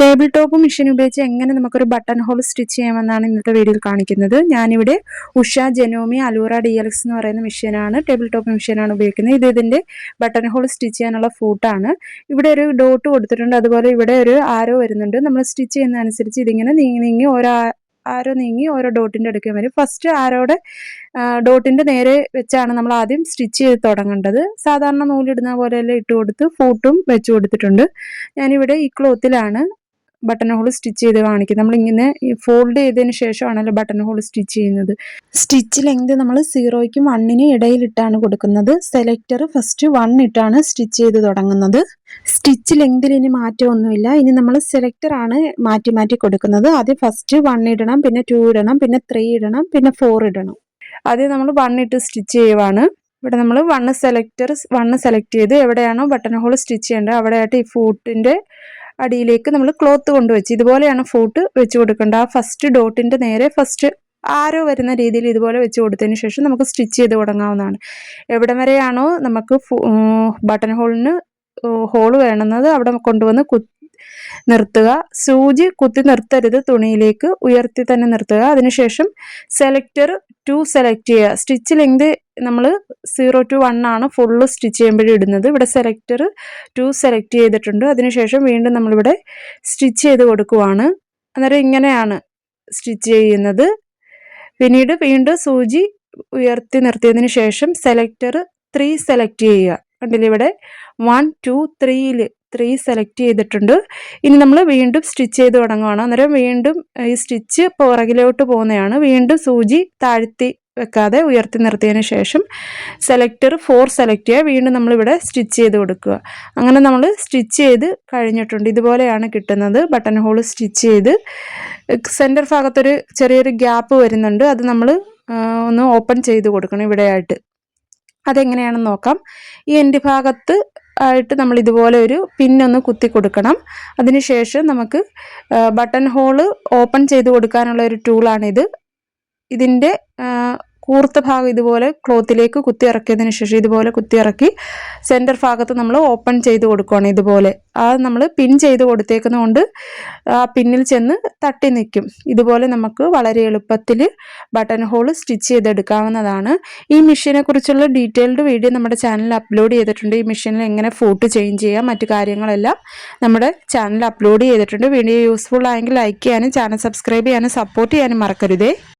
Table top machine ഉപയോഗിച്ച് എങ്ങനെ നമുക്കൊരു ബട്ടൺ ഹോൾ സ്റ്റിച്ച് ചെയ്യാമെന്നാണ് ഇന്നത്തെ വീഡിയോയിൽ കാണിക്കുന്നത്. ഞാനിവിടെ ഉഷ ജെനോമി അലൂറ DLX എന്ന് പറയുന്ന മെഷീനാണ്, ടേബിൾ ടോപ്പ് മെഷീനാണ് ഉപയോഗിക്കുന്നത്. ഇതിൻ്റെ ബട്ടൺ ഹോൾ സ്റ്റിച്ച് ചെയ്യാനുള്ള ഫൂട്ടാണ്. ഇവിടെ ഒരു ഡോട്ട് കൊടുത്തിട്ടുണ്ട്, അതുപോലെ ഇവിടെ ഒരു ആരോ വരുന്നുണ്ട്. നമ്മൾ സ്റ്റിച്ച് ചെയ്യുന്നതനുസരിച്ച് ഇതിങ്ങനെ നീങ്ങി നീങ്ങി ആരോ നീങ്ങി ഓരോ ഡോട്ടിൻ്റെ അടുക്കാൻ വരും. ഫസ്റ്റ് ആരോടെ ഡോട്ടിൻ്റെ നേരെ വെച്ചാണ് നമ്മൾ ആദ്യം സ്റ്റിച്ച് ചെയ്ത് തുടങ്ങേണ്ടത്. സാധാരണ നൂലിടുന്ന പോലെയെല്ലാം ഇട്ട് കൊടുത്ത് ഫൂട്ടും വെച്ച് കൊടുത്തിട്ടുണ്ട്. ഞാനിവിടെ ഈ ക്ലോത്തിലാണ് ബട്ടൺ ഹോൾ സ്റ്റിച്ച് ചെയ്ത് കാണിക്കുന്നത്. നമ്മളിങ്ങനെ ഫോൾഡ് ചെയ്തതിന് ശേഷമാണല്ലോ ബട്ടൺ ഹോൾ സ്റ്റിച്ച് ചെയ്യുന്നത്. സ്റ്റിച്ച് ലെങ്ത് നമ്മൾ 0ക്കും 1നും ഇടയിലിട്ടാണ് കൊടുക്കുന്നത്. സെലക്ടർ ഫസ്റ്റ് 1 ഇട്ടാണ് സ്റ്റിച്ച് ചെയ്ത് തുടങ്ങുന്നത്. സ്റ്റിച്ച് ലെങ്തിൽ ഇനി മാറ്റമൊന്നുമില്ല. ഇനി നമ്മൾ സെലക്ടർ ആണ് മാറ്റി മാറ്റി കൊടുക്കുന്നത്. ആദ്യം ഫസ്റ്റ് 1 ഇടണം, പിന്നെ 2 ഇടണം, പിന്നെ 3 ഇടണം, പിന്നെ 4 ഇടണം. ആദ്യം നമ്മൾ 1 ഇട്ട് സ്റ്റിച്ച് ചെയ്യുവാണ്. ഇവിടെ നമ്മൾ 1 സെലക്ട് ചെയ്ത് എവിടെയാണോ ബട്ടൺ ഹോൾ സ്റ്റിച്ച് ചെയ്യേണ്ടത് അവിടെയായിട്ട് ഈ ഫൂട്ടിൻ്റെ അടിയിലേക്ക് നമ്മൾ ക്ലോത്ത് കൊണ്ടുവച്ച് ഇതുപോലെയാണ് ഫൂട്ട് വെച്ച് കൊടുക്കേണ്ടത്. ആ ഫസ്റ്റ് ഡോട്ടിൻ്റെ നേരെ ഫസ്റ്റ് ആരോ വരുന്ന രീതിയിൽ ഇതുപോലെ വെച്ച് കൊടുത്തതിന് ശേഷം നമുക്ക് സ്റ്റിച്ച് ചെയ്ത് തുടങ്ങാവുന്നതാണ്. എവിടം വരെയാണോ നമുക്ക് ബട്ടൺ ഹോളിന് ഹോള് വേണമെന്നത് അവിടെ കൊണ്ടുവന്ന് നിർത്തുക. സൂചി കുത്തി നിർത്തരുത്, തുണിയിലേക്ക് ഉയർത്തി തന്നെ നിർത്തുക. അതിനുശേഷം സെലക്ടർ 2 സെലക്ട് ചെയ്യുക. സ്റ്റിച്ച് ലെങ്ത് നമ്മൾ 0 to 1 ആണ് ഫുള്ള് സ്റ്റിച്ച് ചെയ്യുമ്പോഴും ഇടുന്നത്. ഇവിടെ സെലക്ടർ 2 സെലക്ട് ചെയ്തിട്ടുണ്ട്. അതിനുശേഷം വീണ്ടും നമ്മളിവിടെ സ്റ്റിച്ച് ചെയ്ത് കൊടുക്കുവാണ്. അന്നേരം ഇങ്ങനെയാണ് സ്റ്റിച്ച് ചെയ്യുന്നത്. പിന്നീട് വീണ്ടും സൂചി ഉയർത്തി നിർത്തിയതിന് ശേഷം സെലക്ടർ 3 സെലക്ട് ചെയ്യുക. കണ്ടില്ലേ, ഇവിടെ 1 2 3ൽ 3 സെലക്ട് ചെയ്തിട്ടുണ്ട്. ഇനി നമ്മൾ വീണ്ടും സ്റ്റിച്ച് ചെയ്ത് തുടങ്ങുകയാണ്. അന്നേരം വീണ്ടും ഈ സ്റ്റിച്ച് പുറകിലോട്ട് പോകുന്നതാണ്. വീണ്ടും സൂചി താഴ്ത്തി വെക്കാതെ ഉയർത്തി നിർത്തിയതിന് ശേഷം സെലക്ടർ 4 സെലക്ട് ചെയ്യുക. വീണ്ടും നമ്മളിവിടെ സ്റ്റിച്ച് ചെയ്ത് കൊടുക്കുക. അങ്ങനെ നമ്മൾ സ്റ്റിച്ച് ചെയ്ത് കഴിഞ്ഞിട്ടുണ്ട്. ഇതുപോലെയാണ് കിട്ടുന്നത്. ബട്ടൺ ഹോൾ സ്റ്റിച്ച് ചെയ്ത് സെൻറ്റർ ഭാഗത്തൊരു ചെറിയൊരു ഗ്യാപ്പ് വരുന്നുണ്ട്. അത് നമ്മൾ ഒന്ന് ഓപ്പൺ ചെയ്ത് കൊടുക്കണം ഇവിടെയായിട്ട്. അതെങ്ങനെയാണെന്ന് നോക്കാം. ഈ എൻഡ് ഭാഗത്ത് ആയിട്ട് നമ്മൾ ഇതുപോലെ ഒരു പിന്നൊന്ന് കുത്തി കൊടുക്കണം. അതിനുശേഷം നമുക്ക് ബട്ടൺ ഹോള് ഓപ്പൺ ചെയ്ത് കൊടുക്കാനുള്ള ഒരു ടൂളാണിത്. ഇതിൻ്റെ കൂർത്ത ഭാഗം ഇതുപോലെ ക്ലോത്തിലേക്ക് കുത്തി ഇറക്കിയതിന് ശേഷം ഇതുപോലെ കുത്തി ഇറക്കി സെൻറ്റർ ഭാഗത്ത് നമ്മൾ ഓപ്പൺ ചെയ്ത് കൊടുക്കുകയാണ്. ഇതുപോലെ നമ്മൾ പിൻ ചെയ്ത് കൊടുത്തേക്കുന്നതുകൊണ്ട് ആ പിന്നിൽ ചെന്ന് തട്ടി നിൽക്കും. ഇതുപോലെ നമുക്ക് വളരെ എളുപ്പത്തിൽ ബട്ടൺ ഹോൾ സ്റ്റിച്ച് ചെയ്തെടുക്കാവുന്നതാണ്. ഈ മെഷീനെ കുറിച്ചുള്ള ഡീറ്റെയിൽഡ് വീഡിയോ നമ്മുടെ ചാനലിൽ അപ്ലോഡ് ചെയ്തിട്ടുണ്ട്. ഈ മെഷീനിൽ എങ്ങനെ ഫൂട്ട് ചേഞ്ച് ചെയ്യാം, മറ്റു കാര്യങ്ങളെല്ലാം നമ്മുടെ ചാനലിൽ അപ്ലോഡ് ചെയ്തിട്ടുണ്ട്. വീഡിയോ യൂസ്ഫുൾ ആയെങ്കിൽ ലൈക്ക് ചെയ്യാനും ചാനൽ സബ്സ്ക്രൈബ് ചെയ്യാനും സപ്പോർട്ട് ചെയ്യാനും മറക്കരുതേ.